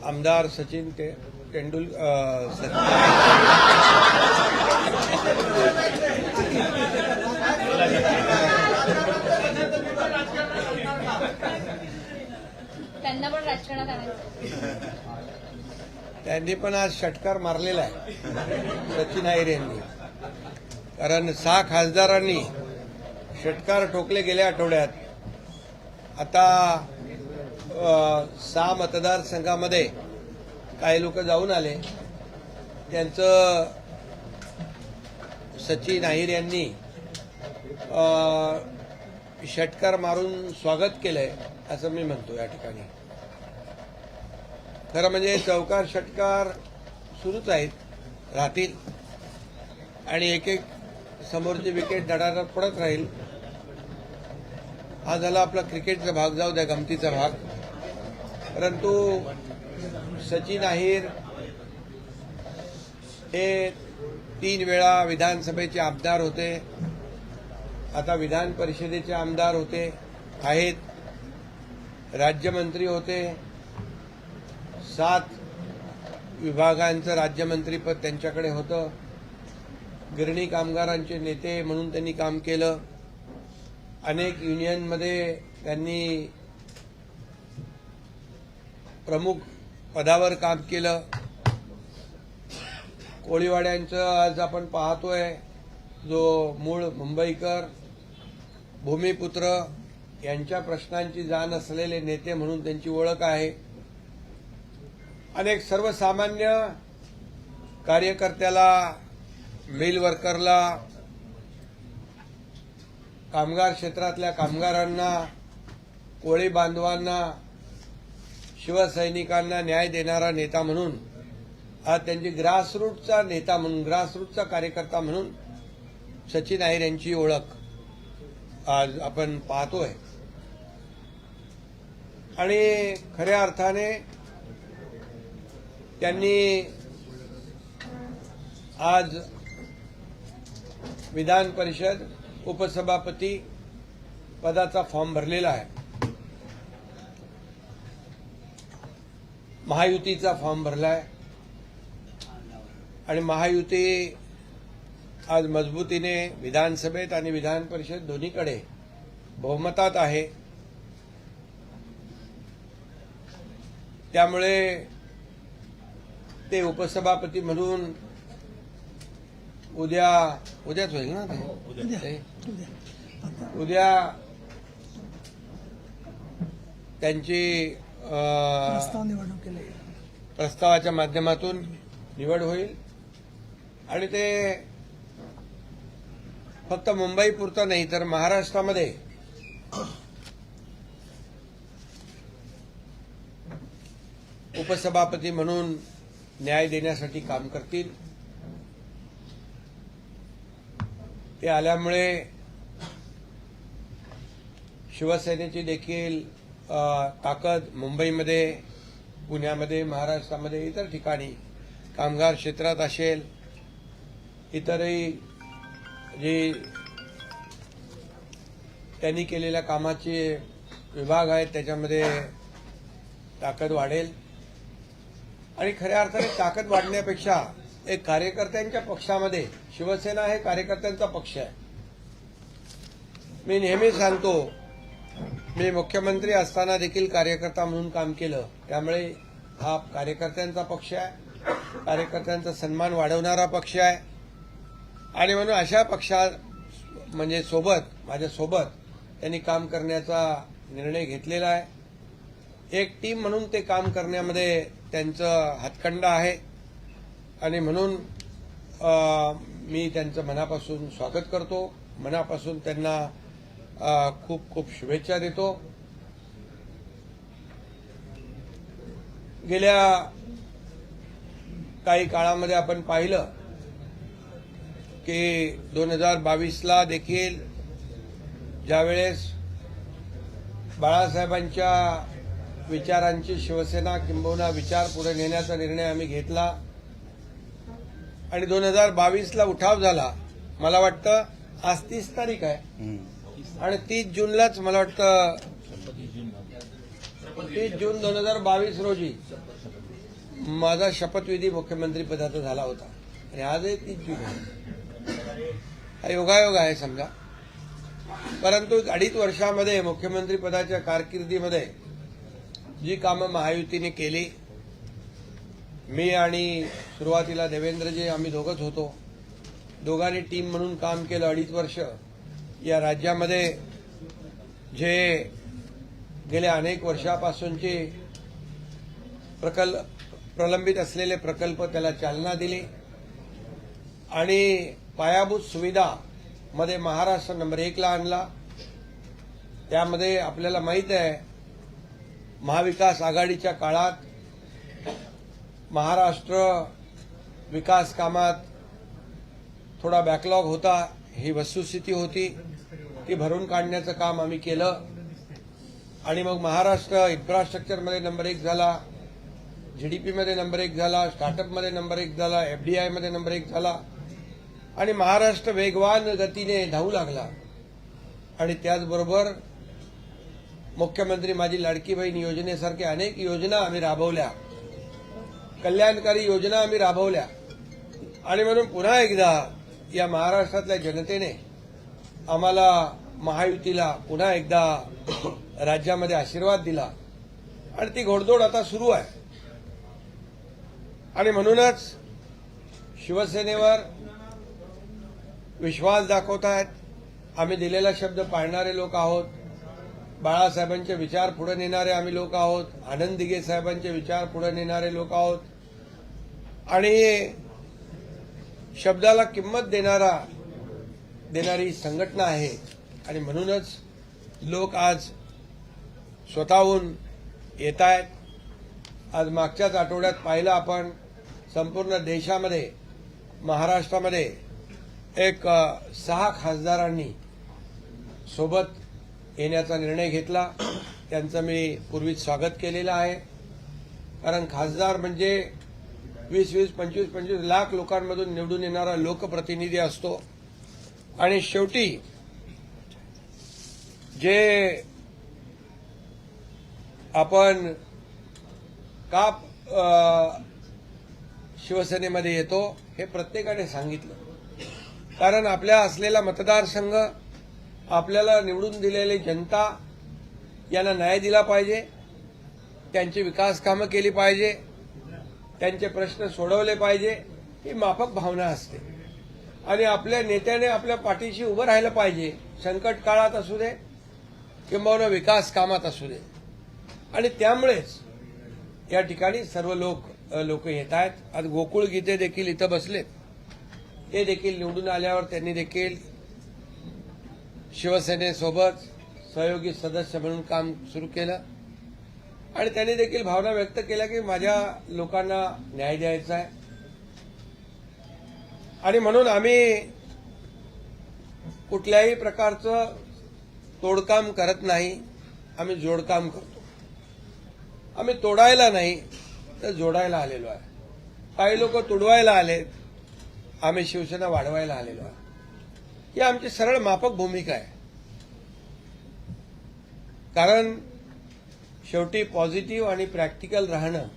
आमदार सचिन तेंडुलकर त्यांना पण राजकारणात आणायचं. त्यांनी पण आज षटकार मारलेला आहे सचिन अहिर यांनी. कारण 6 खासदारांनी षटकार ठोकले गेल्या आठवड्यात. आता 6 मतदारसंघामध्ये काही लोक जाऊन आले. त्यांचं सचिन अहिर यांनी षटकार मारून स्वागत केलंय असं मी म्हणतो. या ठिकाणी खरं म्हणजे चौकार षटकार सुरूच आहेत, राहतील आणि एक एक समोरची विकेट धडाधड पडत राहील. हा झाला आपला क्रिकेटचा भाग, जाऊ द्या गमतीचा भाग. परंतु सचिन अहिर हे 3 वेळा विधानसभेचे आमदार होते, आता विधान परिषदेचे आमदार आहेत, राज्यमंत्री होते. 7 विभागांचं राज्यमंत्रीपद त्यांच्याकडे होतं. गिरणी कामगारांचे नेते म्हणून त्यांनी काम केलं. अनेक युनियनमध्ये त्यांनी प्रमुख पदावर काम केलं. कोळीवाड्यांचं आज आपण पाहतोय, जो मूळ मुंबईकर भूमिपुत्र यांच्या प्रश्नांची जाण असलेले नेते म्हणून त्यांची ओळख आहे. अनेक सर्वसामान्य कार्यकर्त्याला, मिल वर्करला, कामगार क्षेत्रातल्या कामगारांना, कोळी बांधवांना, शिवसैनिकांना न्याय देणारा नेता म्हणून, आज त्यांची ग्रासरूटचा नेता म्हणून, ग्रासरूटचा कार्यकर्ता म्हणून सचिन अहिर यांची ओळख आज आपण पाहतोय. आणि खऱ्या अर्थाने त्यांनी आज विधान परिषद उपसभापती पदाचा फॉर्म भरलेला आहे. महायुतीचा फॉर्म भरलाय आणि महायुती आज मजबूतीने विधानसभेत आणि विधान परिषद दोन्हीकडे बहुमतात आहे. त्यामुळे ते उपसभापती म्हणून उद्याच होईल ना ते? उद्या त्यांची प्रस्तावाच्या माध्यमातून निवड होईल. आणि ते फक्त मुंबईपुरतं नाही तर महाराष्ट्रामध्ये उपसभापती म्हणून न्याय देण्यासाठी काम करतील. ते आल्यामुळे शिवसेनेची देखील ताकद मुंबईमध्ये, पुण्यामध्ये, महाराष्ट्रामध्ये, इतर ठिकाणी कामगार क्षेत्रात असेल, इतरही जे त्यांनी केलेल्या कामाचे विभाग आहेत त्याच्यामध्ये ताकद वाढेल. आणि खऱ्या अर्थाने ताकद वाढण्यापेक्षा एक कार्यकर्त्यांच्या पक्षामध्ये, शिवसेना हे कार्यकर्त्यांचा पक्ष आहे. मी नेहमी सांगतो, मी मुख्यमंत्री असताना देखील कार्यकर्ता म्हणून काम केलं. त्यामुळे हा कार्यकर्त्यांचा पक्ष आहे, कार्यकर्त्यांचा सन्मान वाढवणारा पक्ष आहे. आणि म्हणून अशा पक्षा म्हणजे माझ्यासोबत त्यांनी काम करण्याचा निर्णय घेतलेला आहे. एक टीम म्हणून ते काम करण्यामध्ये त्यांचं हातखंडा आहे. आणि म्हणून मी त्यांचं मनापासून स्वागत करतो, मनापासून त्यांना खूप खूप शुभेच्छा देतो. गेल्या काही काळामध्ये आपण पाहिलं की 2022ला देखील ज्यावेळेस बाळासाहेबांच्या विचारांची शिवसेना किंबहुना विचार पुढे नेण्याचा निर्णय आम्ही घेतला आणि 2022ला उठाव झाला. मला वाटतं आज 30 तारीख आहे आणि 30 जूनलाच मला वाटतं 30 जून 2022 रोजी माझा शपथविधी मुख्यमंत्री पदाचा झाला होता आणि आजही तीच जून आहे. हा योगायोग आहे समजा. परंतु 2.5 वर्षामध्ये मुख्यमंत्री पदाच्या कारकिर्दीमध्ये जी कामं महायुतीने केली, मी आणि सुरुवातीला देवेंद्रजी आम्ही दोघंच होतो, दोघांनी टीम म्हणून काम केलं 2.5 वर्ष. या राज्यामध्ये जे गेल्या अनेक वर्षापासूनचे प्रलंबित असलेले प्रकल्प त्याला चालना दिली आणि पायाभूत सुविधा मध्ये महाराष्ट्र नंबर 1 ला आणला. त्यामध्ये आपल्याला माहित आहे महाविकास आघाडीच्या काळात महाराष्ट्र विकास कामात थोडा बॅकलॉग होता, ही वस्तुस्थिती होती. ती भरून काढण्याचं काम आम्ही केलं आणि मग महाराष्ट्र इन्फ्रास्ट्रक्चरमध्ये नंबर 1 झाला, जीडीपीमध्ये नंबर 1 झाला, स्टार्टअपमध्ये नंबर 1 झाला, एफडीआयमध्ये नंबर 1 झाला आणि महाराष्ट्र वेगवान गतीने धावू लागला. आणि त्याचबरोबर मुख्यमंत्री माझी लाडकी बहीण योजनेसारख्या अनेक योजना आम्ही राबवल्या, कल्याणकारी योजना आम्ही राबवल्या. आणि म्हणून पुन्हा एकदा या महाराष्ट्रातल्या जनतेने आम्हाला महायुतीला पुन्हा एकदा राज्यामध्ये आशीर्वाद दिला आणि ती घोडदौड आता सुरू आहे. आणि म्हणूनच शिवसेनेवर विश्वास दाखवत आहेत. आम्ही दिलेला शब्द पाळणारे लोक आहोत. बाळासाहेबांचे विचार पुढे नेणारे आम्ही लोक आहोत. आनंद दिघे साहेबांचे विचार पुढे नेणारे लोक आहोत आणि शब्दाला किंमत देणारी संघटना आहे. आणि म्हणूनच लोक आज स्वतःहून येत आहेत. आज मागच्याच आठवड्यात पाहिलं आपण, संपूर्ण देशामध्ये महाराष्ट्रामध्ये एक 6 खासदारांनी सोबत येण्याचा निर्णय घेतला. त्यांचं मी पूर्वीच स्वागत केलेलं आहे. कारण खासदार म्हणजे 20-20, 25-25 लाख लोकांमधून निवडून येणारा लोकप्रतिनिधी असतो. आणि शेवटी जे आपण का शिवसेनेमध्ये येतो हे प्रत्येकाने सांगितलं. कारण आपल्या असलेला मतदारसंघ, आपल्याला निवडून दिलेली जनता यांना न्याय दिला पाहिजे, त्यांची विकास कामं केली पाहिजे, त्यांचे प्रश्न सोडवले पाहिजे, ही माफक भावना असते. आणि आपल्या नेत्याने आपल्या पाठीशी उभं राहिलं पाहिजे, संकट काळात असू दे किंवा विकास कामात असू दे. आणि त्यामुळेच या ठिकाणी सर्व लोक येत आहेत. आज गोकुळ गीते देखील इथं बसलेत. ते देखील निवडून आल्यावर त्यांनी देखील शिवसेनेसोबत सहयोगी सदस्य म्हणून काम सुरू केलं आणि त्यांनी देखील भावना व्यक्त केल्या की माझ्या लोकांना न्याय द्यायचा आहे. आणि म्हणून आम्ही कुठल्याही प्रकारचं तोडकाम करत नाही, आम्ही जोडकाम करतो. आम्ही तोडायला नाही तर जोडायला आलेलो आहे. काही लोक तुडवायला आलेत, आम्ही शिवसेना वाढवायला आलेलो आहे. ही आमची सरळ माफक भूमिका आहे. कारण शेवटी पॉझिटिव्ह आणि प्रॅक्टिकल राहणं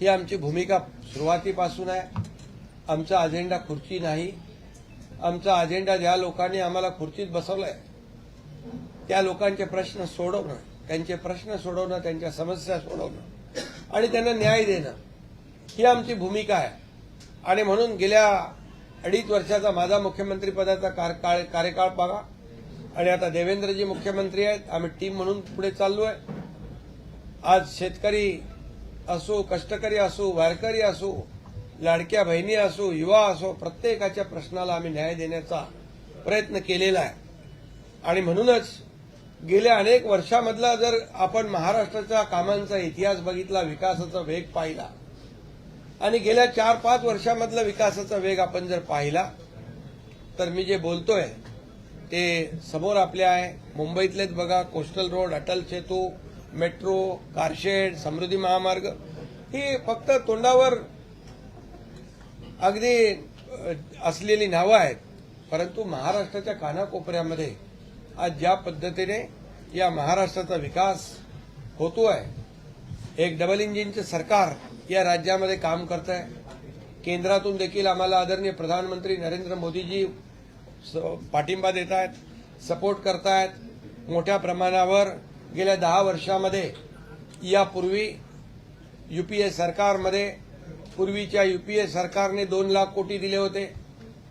ही आमची भूमिका सुरुवातीपासून आहे. आमचा अजेंडा खुर्ची नाही. आमचा अजेंडा ज्या लोकांनी आम्हाला खुर्चीत बसवलंय त्या लोकांचे प्रश्न सोडवणं, त्यांचे प्रश्न सोडवणं, त्यांच्या समस्या सोडवणं आणि त्यांना न्याय देणं ही आमची भूमिका आहे. आणि म्हणून गेल्या 2.5 वर्षाचा माझा मुख्यमंत्री पदाचा कार्यकाळ बघा आणि आता देवेंद्रजी मुख्यमंत्री आहेत. आम्ही टीम म्हणून पुढे चाललोय. आज शेतकरी असो, कष्टकरी असो, वारकरी असो, लाडक्या बहिणी असो, युवा असो, प्रत्येकाच्या प्रश्नाला आम्ही न्याय देण्याचा प्रयत्न केलेला आहे. आणि म्हणूनच गेल्या अनेक वर्षामधला जर आपण महाराष्ट्राच्या कामांचा इतिहास बघितला, विकासाचा वेग पाहिला आणि गेल्या 4-5 वर्षामधला विकासाचा वेग आपण जर पाहिला तर मी जे बोलतोय ते समोर आपल्या आहे. मुंबईतलेच बघा, coastal road, Atal Setu, metro, car shed, समृद्धी महामार्ग ही फक्त तोंडावर अगदी असलेली नावं आहेत. परंतु महाराष्ट्राच्या कानाकोपऱ्यामध्ये आज ज्या पद्धतीने या महाराष्ट्राचा विकास होतोय, एक डबल इंजिनचे सरकार या राज्यामध्ये काम करत आहे. केंद्रातून देखील आम्हाला आदरणीय प्रधानमंत्री नरेंद्र मोदीजी पाठिंबा देत आहेत, सपोर्ट करतायत. मोठ्या प्रमाणावर गेल्या 10 वर्षामध्ये यापूर्वी यूपीए सरकारमध्ये पूर्वीच्या यूपीए सरकारने 2 लाख कोटी दिले होते.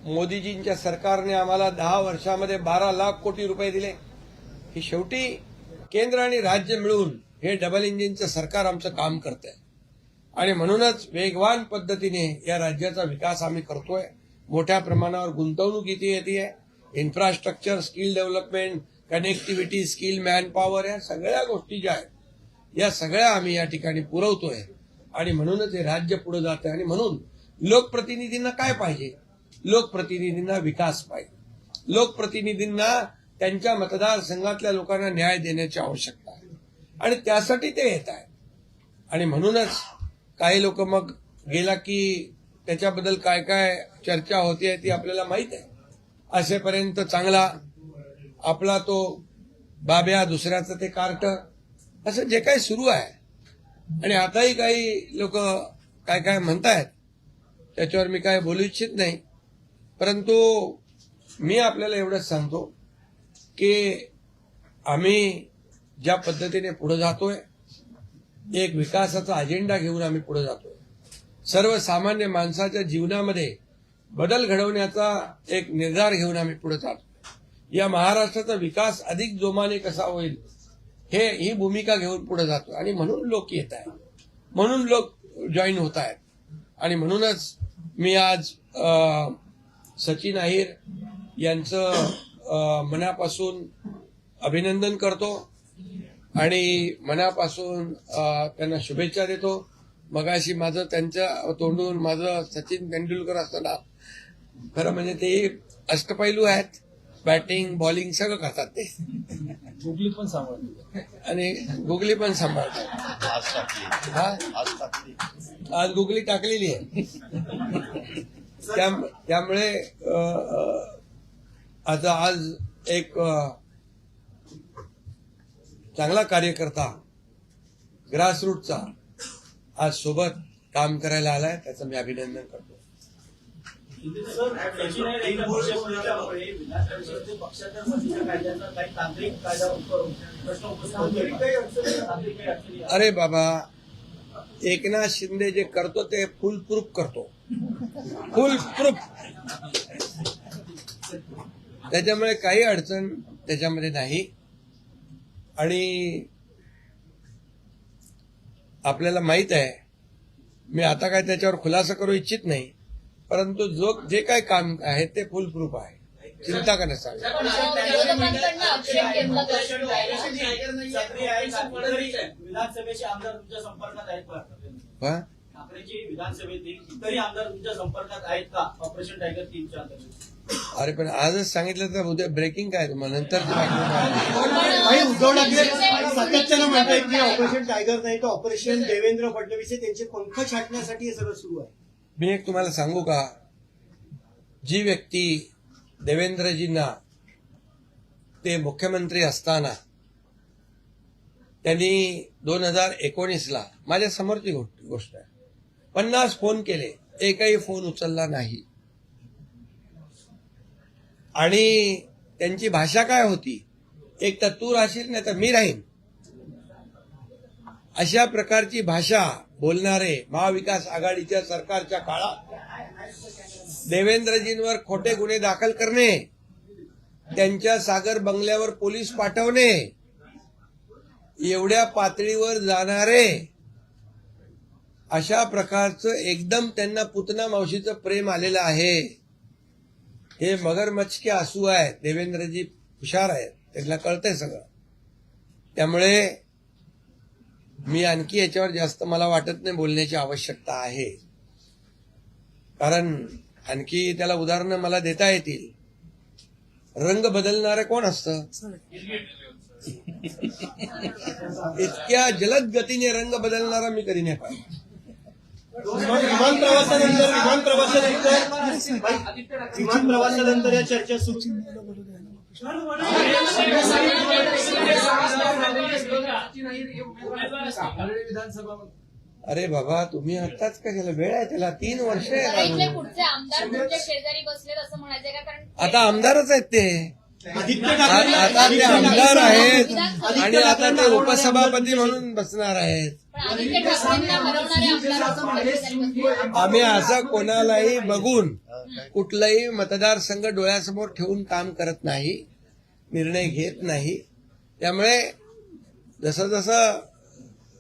मोदीजींच्या सरकारने आम्हाला 10 वर्षामध्ये 12 लाख कोटी रुपये दिले. ही शेवटी केंद्र आणि राज्य मिळून हे डबल इंजिनचं सरकार आमचं काम करतंय आणि म्हणूनच वेगवान पद्धतीने या राज्याचा विकास आम्ही करतोय. मोठ्या प्रमाणावर गुंतवणूक इथे येते. Infrastructure, skill development, connectivity, skill man power, या सगळ्या गोष्टी ज्या आहेत या सगळ्या आम्ही या ठिकाणी पुरवतोय आणि म्हणूनच हे राज्य पुढे जात आहे. आणि म्हणून लोकप्रतिनिधींना काय पाहिजे? लोकप्रतिनिधींना विकास पाहिजे. लोकप्रतिनिधींना त्यांच्या मतदारसंघातल्या लोकांना न्याय देण्याची आवश्यकता आहे आणि त्यासाठी ते येत आहेत. आणि म्हणूनच काही लोक मग गेला की त्याच्याबद्दल काय काय चर्चा होतीये ती आपल्याला माहित आहे. असेपर्यंत चांगला आपला तो बाब्या, दुसऱ्याचं ते कार्ट, असं जे काही सुरू आहे. आणि आताही काही लोक काय काय म्हणतायत त्याच्यावर मी काय बोलू इच्छित नाही. परंतु मी आपल्याला एवढंच सांगतो की आम्ही ज्या पद्धतीने पुढे जातोय, एक विकासाचा अजेंडा घेऊन आम्ही पुढे जातोय. सर्वसामान्य माणसाच्या जीवनामध्ये बदल घडवण्याचा एक निर्धार घेऊन आम्ही पुढे जातो. या महाराष्ट्राचा विकास अधिक जोमाने कसा होईल ही भूमिका घेऊन पुढे जातो. आणि म्हणून लोक येत आहेत, म्हणून लोक जॉईन होत आहेत. आणि म्हणूनच मी आज सचिन अहिर यांचं मनापासून अभिनंदन करतो आणि मनापासून त्यांना शुभेच्छा देतो. मगाशी माझं त्यांच्या तोंडून माझं सचिन तेंडुलकर असताना, खरं म्हणजे ते अष्टपैलू आहेत, बॅटिंग बॉलिंग सगळं करतात ते, गुगली पण सांभाळतो आणि गुगली पण सांभाळतात. आज गुगली टाकलेली आहे. त्यामुळे आता आज एक चांगला कार्यकर्ता ग्रासरूटचा आज सोबत काम करायला आलाय, त्याचं मी अभिनंदन करतो. अरे बाबा, एकनाथ शिंदे जे करतो ते फुल प्रूफ करतो, फुल प्रूफ. त्याच्यामुळे काही अडचण त्याच्यामध्ये नाही. आणि आपल्याला माहित आहे, मी आता काय त्याच्यावर खुलासा करू इच्छित नाही, परंतु जे काही काम आहे ते फुल प्रूफ आहे, चिंता करण्याचा. विरोधकांकडनं आक्षेप घेतला विधानसभेचे आमदार तुमच्या संपर्कात आहेत का? ठाकरेची विधानसभेतील इतरही आमदार तुमच्या संपर्कात आहेत का ऑपरेशन टायगर 3च्या अंतर्गत? अरे पण आजच सांगितलं तर उद्या ब्रेकिंग काय तुम्हाला नंतर उद्धव ठाकरे सातत्यानं म्हणतायत की ऑपरेशन टायगर नाही तर ऑपरेशन देवेंद्र फडणवीस त्यांचे पंख छाटण्यासाठी हे सगळं सुरू आहे. मी एक तुम्हाला सांगू का, जी व्यक्ती देवेंद्रजींना ते मुख्यमंत्री असताना त्यांनी 2019ला माझ्या समोरची गोष्ट आहे, 50 फोन केले, एकही फोन उचलला नाही. आणि त्यांची भाषा काय होती, एक तर तू राहशील नाही तर मी राहीन, अशा प्रकारची भाषा बोलणारे महाविकास आघाडीच्या सरकारच्या काळात देवेंद्रजींवर खोटे गुन्हे दाखल करणे, त्यांच्या सागर बंगल्यावर पोलीस पाठवणे, एवढ्या पातळीवर जाणारे, अशा प्रकारचं एकदम त्यांना पुतना मावशीचं प्रेम आलेलं आहे. हे मगरमच्छ के आंसू आहेत. देवेंद्रजी हुशार आहेत, त्यांना कळतंय सगळं. त्यामुळे मी आणखी याच्यावर जास्त मला वाटत नाही बोलण्याची आवश्यकता आहे, कारण आणखी त्याला उदाहरणं मला देता येतील. रंग बदलणारे कोण असतं? इतक्या जलद गतीने रंग बदलणारा मी कधी नाही पाहिजे. विमान प्रवासानंतर या चर्चा सुरू. विधानसभा अरे बाबा तुम्ही आत्ताच कशाला वेळ आहे त्याला 3 वर्ष आहे इथले अजून. पुढचे आमदार तुमच्या शेजारी बसलेत असं म्हणायचंय का? कारण आता आमदारच आहेत ते, आदित्य आता ते ठाकरे आमदार आहेत आणि आता ते उपसभापती म्हणून बसणार आहेत. पण आदित्य ठाकरेंना हरवणारे आमदार तुमच्या शेजारी बसलेत. आम्ही असं कोणालाही बघून कुठलाही मतदारसंघ डोळ्यासमोर ठेवून काम करत नाही, निर्णय घेत नाही. त्यामुळे जसं जसं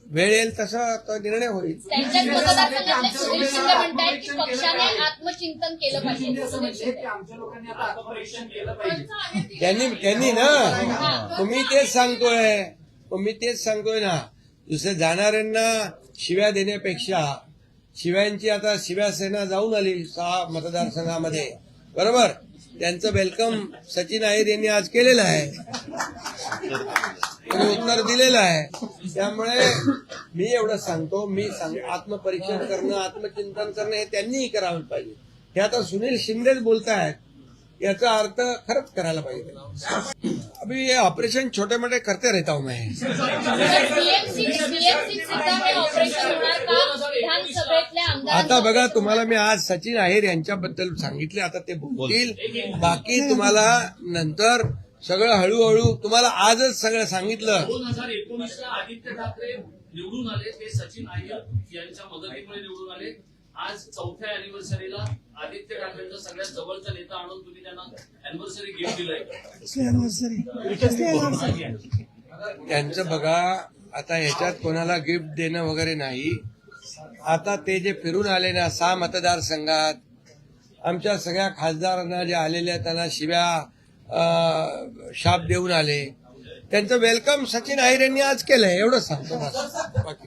वेळ येईल तसा तो निर्णय होईल. त्यांच्याच मतदारसंघातले सुनील शिंदे म्हणतायत की पक्षाने आत्मचिंतन केलं पाहिजे. सुनील शिंदे आत्मपरीक्षण केलं पाहिजे. त्यांनी ना तुम्ही तेच सांगतोय ना, दुसरे जाणाऱ्यांना शिव्या देण्यापेक्षा शिव्यांची आता शिवसेना जाऊन आली 6 मतदारसंघामध्ये, बरोबर. त्यांचं वेलकम सचिन अहिर यांनी आज केलेलं आहे, उत्तर दिलेलं आहे. त्यामुळे मी एवढं सांगतो, आत्मपरीक्षण करणं, आत्मचिंतन करणं हे त्यांनीही करावं पाहिजे. हे आता सुनील शिंदेच बोलतायत, याचा अर्थ खरंच करायला पाहिजे. अभी ये ऑपरेशन छोटे मोठे करते रहता हूं मैं. सीएमसी सुद्धा हे ऑपरेशन होणार का? विधानसभेतल्या आमदार आता बघा, तुम्हाला मी आज सचिन अहिर यांच्याबद्दल सांगितले, आता ते बोलतील. बाकी तुम्हाला नंतर सगळं हळूहळू, तुम्हाला आजच सगळं सांगितलं. 2019ला आदित्य ठाकरे निवडून आले, ते सचिन अय्यर यांच्या मदतीमुळे निवडून आले. आज 4थ्या अॅनिव्हर्सरीला आदित्य ठाकरेंचा सगळ्यात जवळचा नेता आणून तुम्ही त्यांना अॅनिव्हर्सरी गिफ्ट दिलंय. त्यांचं बघा, आता ह्याच्यात कोणाला गिफ्ट देणं वगैरे नाही. आता ते जे फिरून आले ना 6 मतदारसंघात, आमच्या सगळ्या खासदारांना जे आलेल्या त्यांना शिव्या शाप देऊन आले, त्यांचं वेलकम सचिन अहिर यांनी आज केलंय, एवढंच सांगतो बस. बाकी